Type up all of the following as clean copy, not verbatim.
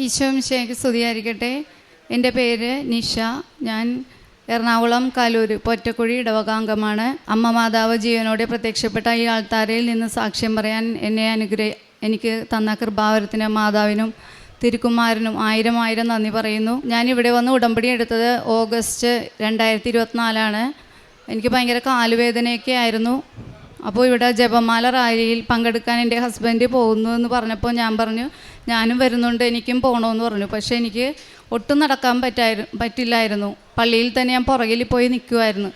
ഈശോ മിശിഹായ്ക്ക് സ്തുതിയായിരിക്കട്ടെ. എൻ്റെ പേര് നിഷ. ഞാൻ എറണാകുളം കാലൂർ പൊറ്റക്കുഴി ഇടവകാംഗമാണ്. അമ്മ മാതാവ് ജീവനോടെ പ്രത്യക്ഷപ്പെട്ട ഈ ആൾത്താരയിൽ നിന്ന് സാക്ഷ്യം പറയാൻ എനിക്ക് തന്ന കൃപാവരത്തിന് മാതാവിനും തിരുക്കുമാരനും ആയിരം നന്ദി പറയുന്നു. ഞാനിവിടെ വന്ന് ഉടമ്പടി എടുത്തത് ഓഗസ്റ്റ് 2024 എനിക്ക് ഭയങ്കര കാലുവേദനയൊക്കെ ആയിരുന്നു. അപ്പോൾ ഇവിടെ ജപമാല റാലിയിൽ പങ്കെടുക്കാൻ എൻ്റെ ഹസ്ബൻഡ് പോകുന്നു എന്ന് പറഞ്ഞപ്പോൾ ഞാൻ പറഞ്ഞു ഞാനും വരുന്നുണ്ട്, എനിക്കും പോകണമെന്ന് പറഞ്ഞു. പക്ഷേ എനിക്ക് ഒട്ടും നടക്കാൻ പറ്റില്ലായിരുന്നു. പള്ളിയിൽ തന്നെ ഞാൻ പുറകിൽ പോയി നിൽക്കുമായിരുന്നു.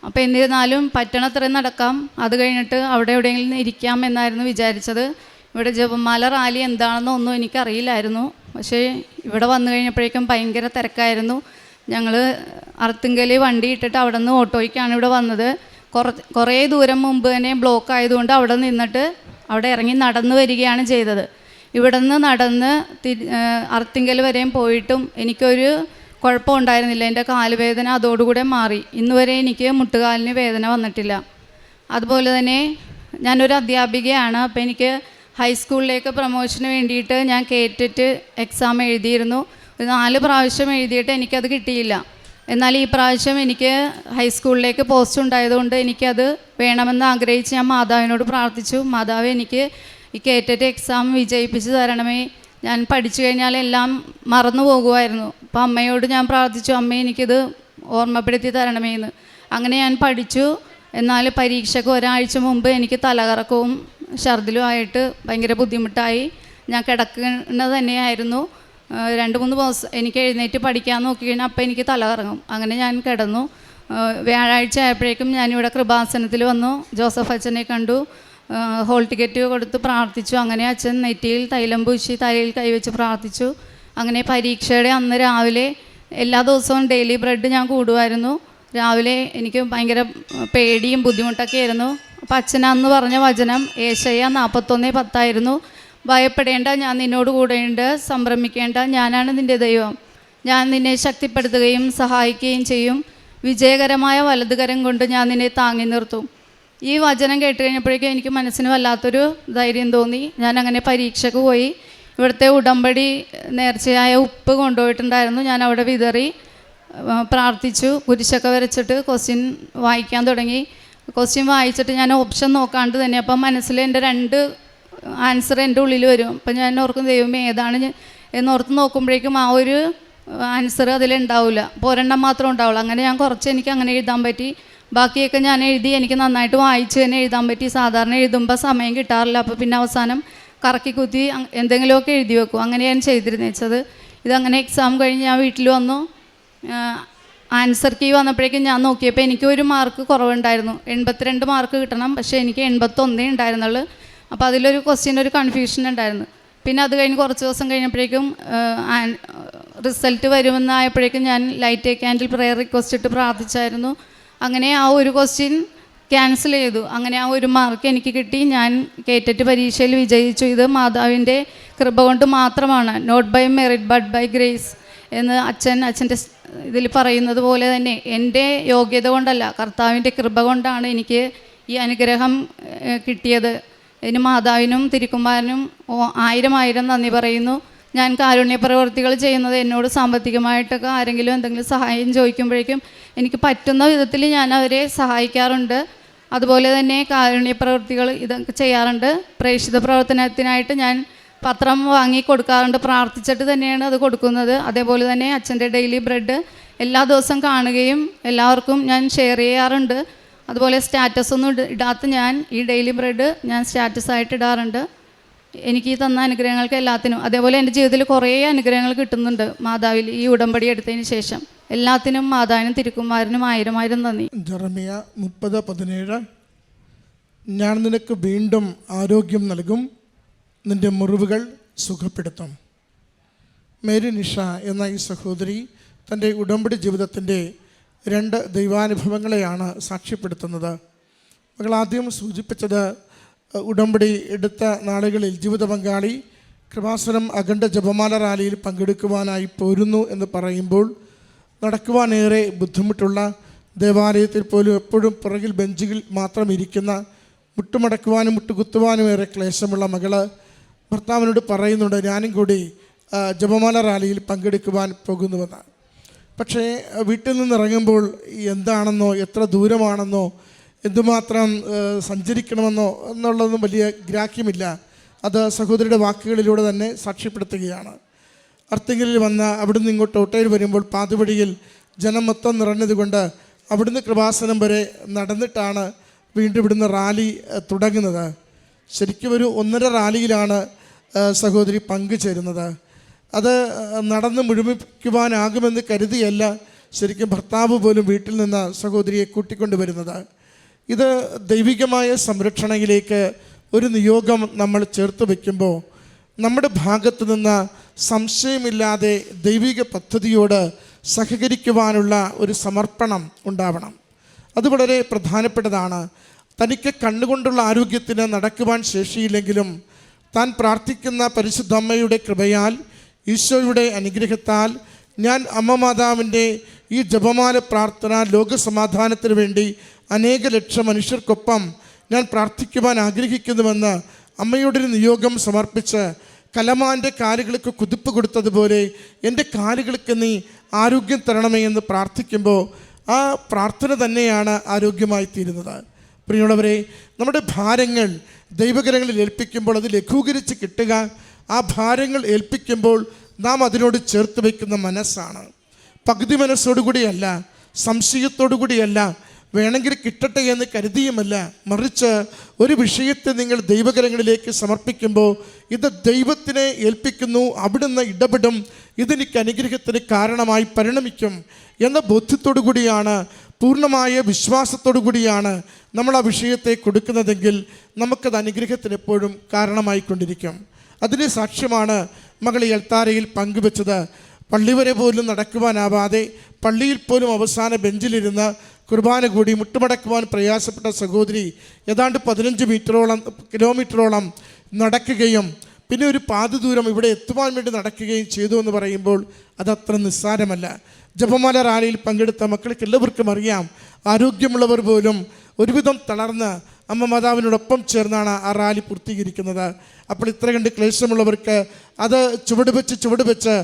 അപ്പോൾ എന്നിരുന്നാലും പറ്റണത്രയും നടക്കാം, അത് കഴിഞ്ഞിട്ട് അവിടെ എവിടെയെങ്കിലും ഇരിക്കാം എന്നായിരുന്നു വിചാരിച്ചത്. ഇവിടെ ജപമാല റാലി എന്താണെന്നൊന്നും എനിക്കറിയില്ലായിരുന്നു. പക്ഷേ ഇവിടെ വന്നു കഴിഞ്ഞപ്പോഴേക്കും ഭയങ്കര തിരക്കായിരുന്നു. ഞങ്ങൾ അർത്തുങ്കൽ വണ്ടി ഇട്ടിട്ട് അവിടെ നിന്ന് ഓട്ടോയ്ക്കാണ് ഇവിടെ വന്നത്. കുറേ ദൂരം മുമ്പ് തന്നെ ബ്ലോക്ക് ആയതുകൊണ്ട് അവിടെ നിന്നിട്ട് അവിടെ ഇറങ്ങി നടന്നു വരികയാണ് ചെയ്തത്. ഇവിടെ നിന്ന് നടന്ന് അർത്തുങ്കൽ വരെയും പോയിട്ടും എനിക്കൊരു കുഴപ്പമുണ്ടായിരുന്നില്ല. എൻ്റെ കാലുവേദന അതോടുകൂടെ മാറി. ഇന്ന് വരെ എനിക്ക് മുട്ടുകാലിന് വേദന വന്നിട്ടില്ല. അതുപോലെ തന്നെ ഞാനൊരു അധ്യാപികയാണ്. അപ്പോൾ എനിക്ക് ഹൈസ്കൂളിലേക്ക് പ്രൊമോഷന് വേണ്ടിയിട്ട് ഞാൻ കേറ്റിട്ട് എക്സാം എഴുതിയിരുന്നു. 4 പ്രാവശ്യം എഴുതിയിട്ട് എനിക്കത് കിട്ടിയില്ല. എന്നാൽ ഈ പ്രാവശ്യം എനിക്ക് ഹൈസ്കൂളിലേക്ക് പോസ്റ്റ് ഉണ്ടായതുകൊണ്ട് എനിക്കത് വേണമെന്ന് ആഗ്രഹിച്ച് ഞാൻ മാതാവിനോട് പ്രാർത്ഥിച്ചു. മാതാവ് എനിക്ക് ഈ കേറ്ററ്റ് എക്സാം വിജയിപ്പിച്ച് തരണമേ. ഞാൻ പഠിച്ചു കഴിഞ്ഞാൽ എല്ലാം മറന്നു പോകുമായിരുന്നു. അപ്പോൾ അമ്മയോട് ഞാൻ പ്രാർത്ഥിച്ചു, അമ്മ എനിക്കിത് ഓർമ്മപ്പെടുത്തി തരണമേ എന്ന്. അങ്ങനെ ഞാൻ പഠിച്ചു. എന്നാൽ പരീക്ഷയ്ക്ക് ഒരാഴ്ച മുമ്പ് എനിക്ക് തലകറക്കവും ഛർദിലുമായിട്ട് ഭയങ്കര ബുദ്ധിമുട്ടായി. ഞാൻ കിടക്കുന്നത് തന്നെയായിരുന്നു. 2-3 ദിവസം എനിക്ക് എഴുന്നേറ്റ് പഠിക്കാൻ നോക്കി കഴിഞ്ഞാൽ അപ്പം എനിക്ക് തലകറങ്ങും. അങ്ങനെ ഞാൻ കിടന്നു. വ്യാഴാഴ്ച ആയപ്പോഴേക്കും ഞാനിവിടെ കൃപാസനത്തിൽ വന്നു. ജോസഫ് അച്ഛനെ കണ്ടു. ഹോൾ ടിക്കറ്റ് കൊടുത്ത് പ്രാർത്ഥിച്ചു. അങ്ങനെ അച്ഛൻ നെറ്റിയിൽ തൈലം പൂശി തലയിൽ കൈവച്ച് പ്രാർത്ഥിച്ചു. അങ്ങനെ പരീക്ഷയുടെ അന്ന് രാവിലെ എല്ലാ ദിവസവും ഡെയിലി ബ്രെഡ് ഞാൻ കൂടുമായിരുന്നു. രാവിലെ എനിക്ക് ഭയങ്കര പേടിയും ബുദ്ധിമുട്ടൊക്കെ ആയിരുന്നു. അപ്പം അച്ഛൻ അന്ന് പറഞ്ഞ വചനം ഏശയ്യ 41:10 ഭയപ്പെടേണ്ട, ഞാൻ നിന്നോട് കൂടെയുണ്ട്, സംഭ്രമിക്കേണ്ട, ഞാനാണ് നിൻ്റെ ദൈവം, ഞാൻ നിന്നെ ശക്തിപ്പെടുത്തുകയും സഹായിക്കുകയും ചെയ്യും, വിജയകരമായ വലതുകരം കൊണ്ട് ഞാൻ നിന്നെ താങ്ങി നിർത്തും. ഈ വചനം കേട്ട് കഴിഞ്ഞപ്പോഴേക്കും എനിക്ക് മനസ്സിന് വല്ലാത്തൊരു ധൈര്യം തോന്നി. ഞാൻ അങ്ങനെ പരീക്ഷയ്ക്ക് പോയി. ഇവിടുത്തെ ഉടമ്പടി നേർച്ചയായ ഉപ്പ് കൊണ്ടുപോയിട്ടുണ്ടായിരുന്നു. ഞാൻ അവിടെ വിതറി പ്രാർത്ഥിച്ചു. കുരിശൊക്കെ വരച്ചിട്ട് ക്വസ്റ്റ്യൻ വായിക്കാൻ തുടങ്ങി. ക്വസ്റ്റ്യൻ വായിച്ചിട്ട് ഞാൻ ഓപ്ഷൻ നോക്കാണ്ട് തന്നെ അപ്പം മനസ്സിൽ എൻ്റെ 2 ആൻസർ എൻ്റെ ഉള്ളിൽ വരും. അപ്പം ഞാൻ ഓർക്കും ദൈവമേ ഏതാണ് എന്നോർത്ത് നോക്കുമ്പോഴേക്കും ആ ഒരു ആൻസർ അതിലുണ്ടാവില്ല. അപ്പോൾ ഒരെണ്ണം മാത്രം ഉണ്ടാവുള്ളൂ. അങ്ങനെ ഞാൻ കുറച്ച് എനിക്ക് അങ്ങനെ എഴുതാൻ പറ്റി. ബാക്കിയൊക്കെ ഞാൻ എഴുതി. എനിക്ക് നന്നായിട്ട് വായിച്ച് തന്നെ എഴുതാൻ പറ്റി. സാധാരണ എഴുതുമ്പോൾ സമയം കിട്ടാറില്ല. അപ്പോൾ പിന്നെ അവസാനം കറക്കി കുത്തി എന്തെങ്കിലുമൊക്കെ എഴുതി വെക്കും. അങ്ങനെ ഞാൻ ചെയ്തിരുന്നേച്ചത്. ഇതങ്ങനെ എക്സാം കഴിഞ്ഞ് ഞാൻ വീട്ടിൽ വന്നു. ആൻസർ കീ വന്നപ്പോഴേക്കും ഞാൻ നോക്കിയപ്പോൾ എനിക്ക് 1 മാർക്ക് കുറവുണ്ടായിരുന്നു. 82 മാർക്ക് കിട്ടണം. പക്ഷേ എനിക്ക് 81 ഉണ്ടായിരുന്നുള്ളൂ. അപ്പോൾ അതിലൊരു ഒരു കൺഫ്യൂഷൻ ഉണ്ടായിരുന്നു. പിന്നെ അത് കഴിഞ്ഞ് കുറച്ച് ദിവസം കഴിഞ്ഞപ്പോഴേക്കും റിസൾട്ട് വരുമെന്നായപ്പോഴേക്കും ഞാൻ light A candle prayer request ഇട്ട് പ്രാർത്ഥിച്ചായിരുന്നു. അങ്ങനെ ആ ഒരു ക്വസ്റ്റ്യൻ ക്യാൻസൽ ചെയ്തു. അങ്ങനെ ആ 1 മാർക്ക് എനിക്ക് കിട്ടി. ഞാൻ കേറ്ററ്റ് പരീക്ഷയിൽ വിജയിച്ചു. ഇത് മാതാവിൻ്റെ കൃപ കൊണ്ട് മാത്രമാണ്. Not by merit but by grace എന്ന് അച്ഛൻ്റെ ഇതിൽ പറയുന്നത് പോലെ തന്നെ എൻ്റെ യോഗ്യത കൊണ്ടല്ല, കർത്താവിൻ്റെ കൃപ കൊണ്ടാണ് എനിക്ക് ഈ അനുഗ്രഹം കിട്ടിയത്. ഇതിന് മാതാവിനും തിരുക്കുമാരനും 1000 നന്ദി പറയുന്നു. ഞാൻ കാരുണ്യ പ്രവർത്തികൾ ചെയ്യുന്നത് എന്നോട് സാമ്പത്തികമായിട്ടൊക്കെ ആരെങ്കിലും എന്തെങ്കിലും സഹായം ചോദിക്കുമ്പോഴേക്കും എനിക്ക് പറ്റുന്ന വിധത്തിൽ ഞാൻ അവരെ സഹായിക്കാറുണ്ട്. അതുപോലെ തന്നെ കാരുണ്യ പ്രവർത്തികൾ ഇതൊക്കെ ചെയ്യാറുണ്ട്. പ്രേക്ഷിത പ്രവർത്തനത്തിനായിട്ട് ഞാൻ പത്രം വാങ്ങി കൊടുക്കാറുണ്ട്. പ്രാർത്ഥിച്ചിട്ട് തന്നെയാണ് അത് കൊടുക്കുന്നത്. അതേപോലെ തന്നെ അച്ഛൻ്റെ ഡെയിലി ബ്രെഡ് എല്ലാ ദിവസവും കാണുകയും എല്ലാവർക്കും ഞാൻ ഷെയർ ചെയ്യാറുണ്ട്. അതുപോലെ സ്റ്റാറ്റസ് ഒന്നും ഇടാത്ത ഞാൻ ഈ ഡെയിലി ബ്രെഡ് ഞാൻ സ്റ്റാറ്റസായിട്ട് ഇടാറുണ്ട്. എനിക്ക് ഈ തന്ന അനുഗ്രഹങ്ങൾക്ക് എല്ലാത്തിനും, അതേപോലെ എൻ്റെ ജീവിതത്തിൽ കുറേ അനുഗ്രഹങ്ങൾ കിട്ടുന്നുണ്ട് മാതാവിൽ ഈ ഉടമ്പടി എടുത്തതിന് ശേഷം. എല്ലാത്തിനും മാതാവിനും തിരുക്കുമാരനും 1000 നന്ദി. ജെറമിയ 30:17 ഞാൻ നിനക്ക് വീണ്ടും ആരോഗ്യം നൽകും, നിൻ്റെ മുറിവുകൾ സുഖപ്പെടുത്തും. മേരി നിഷ എന്ന ഈ സഹോദരി തൻ്റെ ഉടമ്പടി ജീവിതത്തിൻ്റെ 2 ദൈവാനുഭവങ്ങളെയാണ് സാക്ഷ്യപ്പെടുത്തുന്നത്. മകൾ ആദ്യം സൂചിപ്പിച്ചത് ഉടമ്പടി എടുത്ത നാളുകളിൽ ജീവിത പങ്കാളി കൃപാസനം അഖണ്ഡ ജപമാല റാലിയിൽ പങ്കെടുക്കുവാനായി പോരുന്നു എന്ന് പറയുമ്പോൾ നടക്കുവാനേറെ ബുദ്ധിമുട്ടുള്ള, ദേവാലയത്തിൽ പോലും എപ്പോഴും പുറകിൽ ബെഞ്ചിൽ മാത്രം ഇരിക്കുന്ന, മുട്ടുമടക്കുവാനും മുട്ടുകുത്തുവാനും ഏറെ ക്ലേശമുള്ള മകള് ഭർത്താവിനോട് പറയുന്നുണ്ട്, ഞാനും കൂടി ജപമാല റാലിയിൽ പങ്കെടുക്കുവാൻ പോകുന്നുവെന്ന്. പക്ഷേ വീട്ടിൽ നിന്ന് ഇറങ്ങുമ്പോൾ എന്താണെന്നോ എത്ര ദൂരമാണെന്നോ എന്തുമാത്രം സഞ്ചരിക്കണമെന്നോ എന്നുള്ളതൊന്നും വലിയ ഗ്രാഹ്യമില്ല. അത് സഹോദരിയുടെ വാക്കുകളിലൂടെ തന്നെ സാക്ഷ്യപ്പെടുത്തുകയാണ്. അർത്തിങ്കലിൽ വന്ന് അവിടുന്ന് ഇങ്ങോട്ട് ഓട്ടോയിൽ വരുമ്പോൾ പാതുവഴിയിൽ ജനം മൊത്തം നിറഞ്ഞതുകൊണ്ട് അവിടുന്ന് കൃപാസനം വരെ നടന്നിട്ടാണ് വീണ്ടും ഇവിടുന്ന് റാലി തുടങ്ങുന്നത്. ശരിക്കും ഒരു 1.5 റാലിയിലാണ് സഹോദരി പങ്കുചേരുന്നത്. അത് നടന്ന് മുഴുമിക്കുവാനാകുമെന്ന് കരുതിയല്ല ശരിക്കും ഭർത്താവ് പോലും വീട്ടിൽ നിന്ന് സഹോദരിയെ കൂട്ടിക്കൊണ്ടുവരുന്നത്. ഇത് ദൈവികമായ സംരക്ഷണയിലേക്ക് ഒരു നിയോഗം നമ്മൾ ചേർത്ത് വയ്ക്കുമ്പോൾ നമ്മുടെ ഭാഗത്തു നിന്ന് സംശയമില്ലാതെ ദൈവിക പദ്ധതിയോട് സഹകരിക്കുവാനുള്ള ഒരു സമർപ്പണം ഉണ്ടാവണം. അത് വളരെ പ്രധാനപ്പെട്ടതാണ്. തനിക്ക് കണ്ണുകൊണ്ടുള്ള ആരോഗ്യത്തിന് നടക്കുവാൻ ശേഷിയില്ലെങ്കിലും താൻ പ്രാർത്ഥിക്കുന്ന പരിശുദ്ധ അമ്മയുടെ കൃപയാൽ ഈശോയുടെ അനുഗ്രഹത്താൽ ഞാൻ അമ്മ മാതാവിൻ്റെ ഈ ജപമാല പ്രാർത്ഥന ലോകസമാധാനത്തിന് വേണ്ടി അനേക ലക്ഷം മനുഷ്യർക്കൊപ്പം ഞാൻ പ്രാർത്ഥിക്കുവാൻ ആഗ്രഹിക്കുന്നുവെന്ന് അമ്മയോടൊരു നിയോഗം സമർപ്പിച്ച് കലമാൻ്റെ കാലുകൾക്ക് കുതിപ്പ് കൊടുത്തതുപോലെ എൻ്റെ കാലുകൾക്ക് നീ ആരോഗ്യം തരണമേ എന്ന് പ്രാർത്ഥിക്കുമ്പോൾ ആ പ്രാർത്ഥന തന്നെയാണ് ആരോഗ്യമായി തീരുന്നത്. പ്രിയമുള്ളവരെ, നമ്മുടെ ഭാരങ്ങൾ ദൈവകരങ്ങളിൽ ഏൽപ്പിക്കുമ്പോൾ അത് ലഘൂകരിച്ച് കിട്ടുക, ആ ഭാരങ്ങൾ ഏൽപ്പിക്കുമ്പോൾ നാം അതിനോട് ചേർത്ത് വയ്ക്കുന്ന മനസ്സാണ്. പകുതി മനസ്സോടുകൂടിയല്ല, സംശയത്തോടുകൂടിയല്ല, വേണമെങ്കിൽ കിട്ടട്ടെ എന്ന് കരുതിയുമല്ല, മറിച്ച് ഒരു വിഷയത്തെ നിങ്ങൾ ദൈവകരങ്ങളിലേക്ക് സമർപ്പിക്കുമ്പോൾ ഇത് ദൈവത്തിനെ ഏൽപ്പിക്കുന്നു, അവിടുന്ന് ഇടപെടും, ഇതെനിക്ക് അനുഗ്രഹത്തിന് കാരണമായി പരിണമിക്കും എന്ന ബോധ്യത്തോടു കൂടിയാണ്, പൂർണ്ണമായ വിശ്വാസത്തോടു കൂടിയാണ് നമ്മൾ ആ വിഷയത്തെ കൊടുക്കുന്നതെങ്കിൽ നമുക്കത് അനുഗ്രഹത്തിന് എപ്പോഴും കാരണമായിക്കൊണ്ടിരിക്കും. അതിന് സാക്ഷ്യമാണ് മകൾ ഈ അൾത്താരയിൽ പങ്കുവെച്ചത്. പള്ളി വരെ പോലും നടക്കുവാനാവാതെ പള്ളിയിൽ പോലും അവസാന ബെഞ്ചിലിരുന്ന് കുർബാന കൂടി മുട്ടുമടക്കുവാൻ പ്രയാസപ്പെട്ട സഹോദരി ഏതാണ്ട് 15 കിലോമീറ്ററോളം നടക്കുകയും പിന്നെ ഒരു പാതി ദൂരം ഇവിടെ എത്തുവാൻ വേണ്ടി നടക്കുകയും ചെയ്തു എന്ന് പറയുമ്പോൾ അതത്ര നിസ്സാരമല്ല. ജപമാല റാലിയിൽ പങ്കെടുത്ത മക്കൾക്ക് എല്ലാവർക്കും അറിയാം, ആരോഗ്യമുള്ളവർ പോലും ഒരുവിധം തളർന്ന് അമ്മ മാതാവിനോടൊപ്പം ചേർന്നാണ് ആ റാലി പൂർത്തീകരിക്കുന്നത്. അപ്പോൾ ഇത്ര കണ്ട് ക്ലേശമുള്ളവർക്ക് അത് ചുവട് വെച്ച്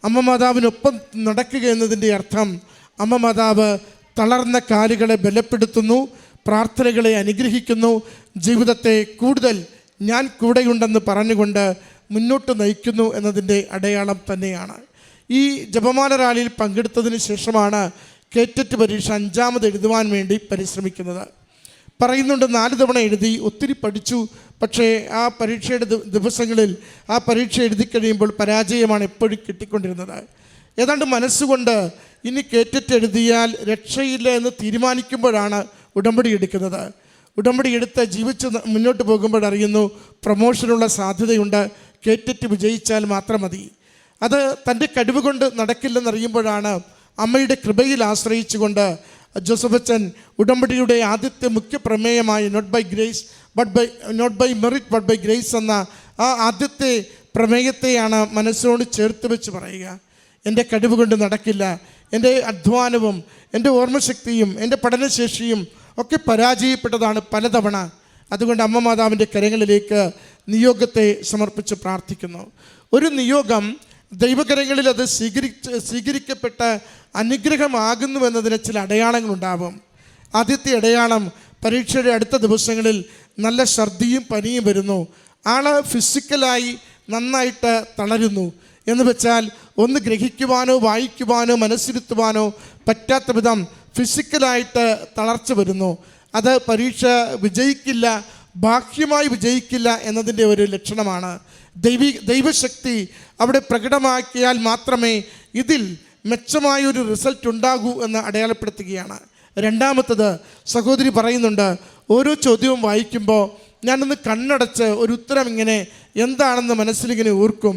അമ്മ മാതാവിനൊപ്പം നടക്കുക എന്നതിൻ്റെ അർത്ഥം അമ്മ മാതാവ് തളർന്ന കാലുകളെ ബലപ്പെടുത്തുന്നു, പ്രാർത്ഥനകളെ അനുഗ്രഹിക്കുന്നു, ജീവിതത്തെ കൂടുതൽ ഞാൻ കൂടെയുണ്ടെന്ന് പറഞ്ഞുകൊണ്ട് മുന്നോട്ട് നയിക്കുന്നു എന്നതിൻ്റെ അടയാളം തന്നെയാണ്. ഈ ജപമാല റാലിയിൽ പങ്കെടുത്തതിന് ശേഷമാണ് കേറ്ററ്റ് പരീക്ഷ 5ാമത് എഴുതുവാൻ വേണ്ടി പരിശ്രമിക്കുന്നത്. പറയുന്നുണ്ട് 4 തവണ എഴുതി, ഒത്തിരി പഠിച്ചു, പക്ഷേ ആ പരീക്ഷയുടെ ദിവസങ്ങളിൽ ആ പരീക്ഷ എഴുതി കഴിയുമ്പോൾ പരാജയമാണ് എപ്പോഴും കിട്ടിക്കൊണ്ടിരുന്നത്. ഏതാണ്ട് മനസ്സുകൊണ്ട് ഇനി കേറ്ററ്റ് എഴുതിയാൽ രക്ഷയില്ല എന്ന് തീരുമാനിക്കുമ്പോഴാണ് ഉടമ്പടി എടുക്കുന്നത്. ഉടമ്പടി എടുത്ത് ജീവിച്ച് മുന്നോട്ട് പോകുമ്പോഴറിയുന്നു പ്രൊമോഷനുള്ള സാധ്യതയുണ്ട്, കേറ്ററ്റ് വിജയിച്ചാൽ മാത്രം മതി. അത് തൻ്റെ കഴിവ് കൊണ്ട് നടക്കില്ലെന്നറിയുമ്പോഴാണ് അമ്മയുടെ കൃപയിൽ ആശ്രയിച്ചുകൊണ്ട് ജോസഫച്ചൻ ഉടമ്പടിയുടെ ആദ്യത്തെ മുഖ്യ പ്രമേയമായ not by merit but by grace എന്ന ആ ആദ്യത്തെ പ്രമേയത്തെയാണ് മനസ്സിനോട് ചേർത്ത് വെച്ച് പറയുക. എൻ്റെ കഴിവ് കൊണ്ട് നടക്കില്ല, എൻ്റെ അധ്വാനവും എൻ്റെ ഓർമ്മശക്തിയും എൻ്റെ പഠനശേഷിയും ഒക്കെ പരാജയപ്പെട്ടതാണ് പലതവണ. അതുകൊണ്ട് അമ്മ മാതാവിൻ്റെ കരങ്ങളിലേക്ക് നിയോഗത്തെ സമർപ്പിച്ച് പ്രാർത്ഥിക്കുന്നു. ഒരു നിയോഗം ദൈവകരങ്ങളിൽ അത് സ്വീകരിക്കപ്പെട്ട അനുഗ്രഹമാകുന്നുവെന്നതിന് ചില അടയാളങ്ങളുണ്ടാവും. ആദ്യത്തെ അടയാളം, പരീക്ഷയുടെ അടുത്ത ദിവസങ്ങളിൽ നല്ല ഛർദിയും പനിയും വരുന്നു, ആള് ഫിസിക്കലായി നന്നായിട്ട് തളരുന്നു. എന്ന് വെച്ചാൽ ഒന്ന് ഗ്രഹിക്കുവാനോ വായിക്കുവാനോ മനസ്സിരുത്തുവാനോ പറ്റാത്ത വിധം ഫിസിക്കലായിട്ട് തളർച്ച വരുന്നു. അത് പരീക്ഷ വിജയിക്കില്ല, ബാഹ്യമായി വിജയിക്കില്ല എന്നതിൻ്റെ ഒരു ലക്ഷണമാണ്. ദൈവശക്തി അവിടെ പ്രകടമാക്കിയാൽ മാത്രമേ ഇതിൽ മെച്ചമായൊരു റിസൾട്ട് ഉണ്ടാകൂ എന്ന് അടയാളപ്പെടുത്തുകയാണ്. രണ്ടാമത്തത്, സഹോദരി പറയുന്നുണ്ട്, ഓരോ ചോദ്യവും വായിക്കുമ്പോൾ ഞാനൊന്ന് കണ്ണടച്ച് ഒരു ഉത്തരം ഇങ്ങനെ എന്താണെന്ന് മനസ്സിലിങ്ങനെ ഓർക്കും.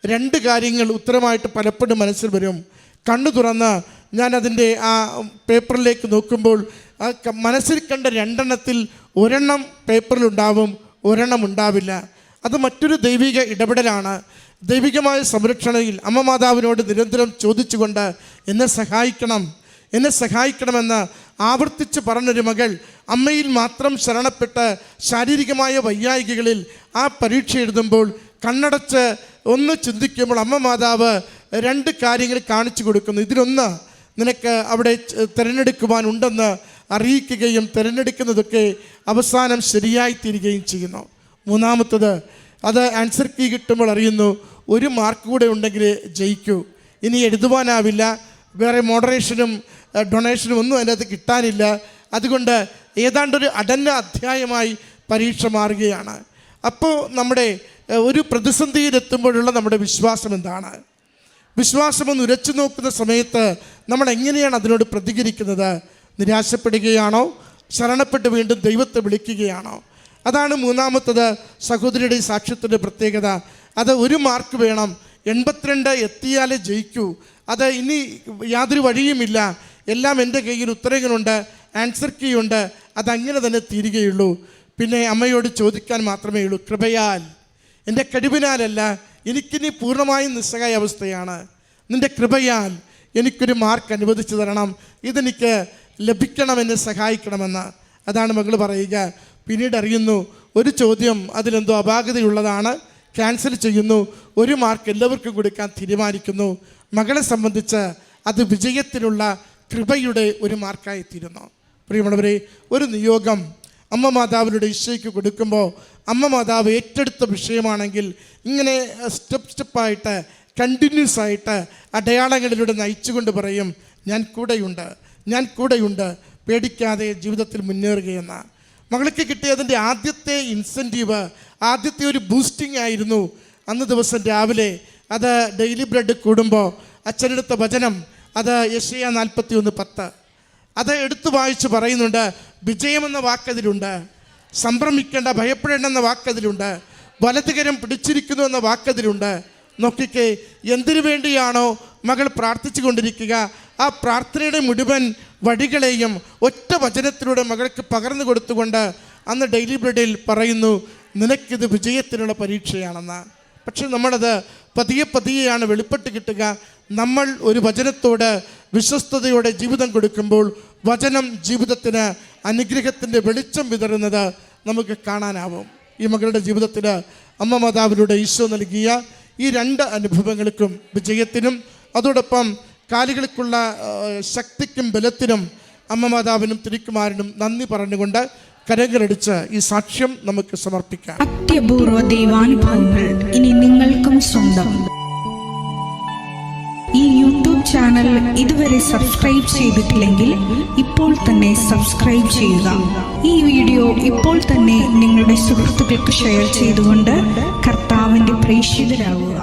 2 കാര്യങ്ങൾ ഉത്തരമായിട്ട് പലപ്പോഴും മനസ്സിൽ വരും. കണ്ണു തുറന്ന് ഞാനതിൻ്റെ ആ പേപ്പറിലേക്ക് നോക്കുമ്പോൾ ആ മനസ്സിൽ കണ്ട 2 ഒരെണ്ണം പേപ്പറിലുണ്ടാവും, ഒരെണ്ണം ഉണ്ടാവില്ല. അത് മറ്റൊരു ദൈവിക ഇടപെടലാണ്. ദൈവികമായ സംരക്ഷണയിൽ അമ്മ മാതാവിനോട് നിരന്തരം ചോദിച്ചുകൊണ്ട് എന്നെ സഹായിക്കണമെന്ന് ആവർത്തിച്ച് പറഞ്ഞൊരു മകൾ അമ്മയിൽ മാത്രം ശരണപ്പെട്ട് ശാരീരികമായ വൈയായികകളിൽ ആ പരീക്ഷ എഴുതുമ്പോൾ കണ്ണടച്ച് ഒന്ന് ചിന്തിക്കുമ്പോൾ അമ്മ മാതാവ് 2 കാര്യങ്ങൾ കാണിച്ചു കൊടുക്കുന്നു. ഇതിലൊന്ന് നിനക്ക് അവിടെ തിരഞ്ഞെടുക്കുവാനുണ്ടെന്ന് അറിയിക്കുകയും തിരഞ്ഞെടുക്കുന്നതൊക്കെ അവസാനം ശരിയായി തീരുകയും ചെയ്യുന്നു. മൂന്നാമത്തത്, അത് ആൻസർ കീ കിട്ടുമ്പോൾ അറിയുന്നു 1 മാർക്ക് കൂടെ ഉണ്ടെങ്കിൽ ജയിക്കൂ, ഇനി എഴുതുവാനാവില്ല, വേറെ മോഡറേഷനും ഡൊണേഷനും ഒന്നും അതിനകത്ത് കിട്ടാനില്ല. അതുകൊണ്ട് ഏതാണ്ടൊരു അടഞ്ഞ അധ്യായമായി പരീക്ഷ മാറുകയാണ്. അപ്പോൾ നമ്മുടെ ഒരു പ്രതിസന്ധിയിലെത്തുമ്പോഴുള്ള നമ്മുടെ വിശ്വാസം എന്താണ്? വിശ്വാസം ഒന്ന് ഉരച്ചു നോക്കുന്ന സമയത്ത് നമ്മൾ എങ്ങനെയാണ് അതിനോട് പ്രതികരിക്കുന്നത്? നിരാശപ്പെടുകയാണോ? ശരണപ്പെട്ട് വീണ്ടും ദൈവത്തെ വിളിക്കുകയാണോ? അതാണ് മൂന്നാമത്തത് സഹോദരിയുടെ സാക്ഷ്യത്തിൻ്റെ പ്രത്യേകത. അത് 1 മാർക്ക് വേണം, 82 എത്തിയാലേ ജയിക്കൂ, അത് ഇനി യാതൊരു വഴിയുമില്ല, എല്ലാം എൻ്റെ കയ്യിൽ ഉത്തരങ്ങളുണ്ട്, ആൻസർ കീ ഉണ്ട്, അതങ്ങനെ തന്നെ തീരുകയുള്ളൂ. പിന്നെ അമ്മയോട് ചോദിക്കാൻ മാത്രമേ ഉള്ളൂ, കൃപയാൽ, എൻ്റെ കഴിവിനാലല്ല, എനിക്കിനി പൂർണ്ണമായും നിസ്സഹായ അവസ്ഥയാണ്, നിൻ്റെ കൃപയാൽ എനിക്കൊരു മാർക്ക് അനുവദിച്ചു തരണം, ഇതെനിക്ക് ലഭിക്കണമെന്ന് സഹായിക്കണമെന്ന്. അതാണ് മകൾ പറയുക. പിന്നീട് അറിയുന്നു ഒരു ചോദ്യം അതിലെന്തോ അപാകതയുള്ളതാണ്, ക്യാൻസൽ ചെയ്യുന്നു, 1 മാർക്ക് എല്ലാവർക്കും കൊടുക്കാൻ തീരുമാനിക്കുന്നു. മകളെ സംബന്ധിച്ച് അത് വിജയത്തിനുള്ള കൃപയുടെ 1 മാർക്കായി തീരുന്നു. പ്രിയമുള്ളവരെ, ഒരു നിയോഗം അമ്മ മാതാവിലൂടെ ഈശോയ്ക്ക് കൊടുക്കുമ്പോൾ അമ്മ മാതാവ് ഏറ്റെടുത്ത വിഷയമാണെങ്കിൽ ഇങ്ങനെ സ്റ്റെപ്പായിട്ട് കണ്ടിന്യൂസ് ആയിട്ട് അടയാളങ്ങളിലൂടെ നയിച്ചുകൊണ്ട് പറയും, ഞാൻ കൂടെയുണ്ട്, പേടിക്കാതെ ജീവിതത്തിൽ മുന്നേറുകയെന്ന്. മകൾക്ക് കിട്ടിയതിൻ്റെ ആദ്യത്തെ ഇൻസെൻറ്റീവ്, ആദ്യത്തെ ഒരു ബൂസ്റ്റിംഗ് ആയിരുന്നു അന്ന് ദിവസം രാവിലെ. അത് ഡെയിലി ബ്രെഡ് കൂടുമ്പോൾ അച്ഛനെടുത്ത വചനം, അത് യെശയ്യാ 41:10, അത് എടുത്തു വായിച്ച് പറയുന്നുണ്ട്. വിജയമെന്ന വാക്കതിലുണ്ട്, സംഭ്രമിക്കേണ്ട, ഭയപ്പെടേണ്ടെന്ന വാക്കതിലുണ്ട്, വലതുകരം പിടിച്ചിരിക്കുന്നു എന്ന വാക്കതിലുണ്ട്. നോക്കിക്കേ, എന്തിനു വേണ്ടിയാണോ മകൾ പ്രാർത്ഥിച്ചു കൊണ്ടിരിക്കുക, ആ പ്രാർത്ഥനയുടെ മുഴുവൻ വഴികളെയും ഒറ്റ വചനത്തിലൂടെ മകൾക്ക് പകർന്നു കൊടുത്തുകൊണ്ട് അന്ന് ഡെയിലി ബ്രെഡിൽ പറയുന്നു, നിനക്കിത് വിജയത്തിനുള്ള പരീക്ഷയാണെന്ന്. പക്ഷെ നമ്മളത് പതിയെയാണ് വെളിപ്പെട്ട് കിട്ടുക. നമ്മൾ ഒരു വചനത്തോട് വിശ്വസ്തയോടെ ജീവിതം കൊടുക്കുമ്പോൾ വചനം ജീവിതത്തിന് അനുഗ്രഹത്തിൻ്റെ വെളിച്ചം വിതറുന്നത് നമുക്ക് കാണാനാവും. ഈ മകളുടെ ജീവിതത്തിൽ അമ്മ മാതാവിലൂടെ ഈശോ നൽകിയ ഈ 2 അനുഭവങ്ങൾക്കും, വിജയത്തിനും അതോടൊപ്പം കാലുകൾക്കുള്ള ശക്തിക്കും ബലത്തിനും അമ്മ മാതാവിനും തിരുക്കുമാരനും നന്ദി പറഞ്ഞുകൊണ്ട് കരങ്ങളടിച്ച് ഈ സാക്ഷ്യം നമുക്ക് സമർപ്പിക്കാം. അത്യപൂർവ ദൈവാനുഭവങ്ങൾ ഇനി നിങ്ങൾക്കും സ്വന്തം. ഈ യൂട്യൂബ് ചാനൽ ഇതുവരെ സബ്സ്ക്രൈബ് ചെയ്തിട്ടില്ലെങ്കിൽ ഇപ്പോൾ തന്നെ സബ്സ്ക്രൈബ് ചെയ്യുക. ഈ വീഡിയോ ഇപ്പോൾ തന്നെ നിങ്ങളുടെ സുഹൃത്തുക്കൾക്ക് ഷെയർ ചെയ്തുകൊണ്ട് കർത്താവിൻ്റെ പ്രേക്ഷിതരാകുക.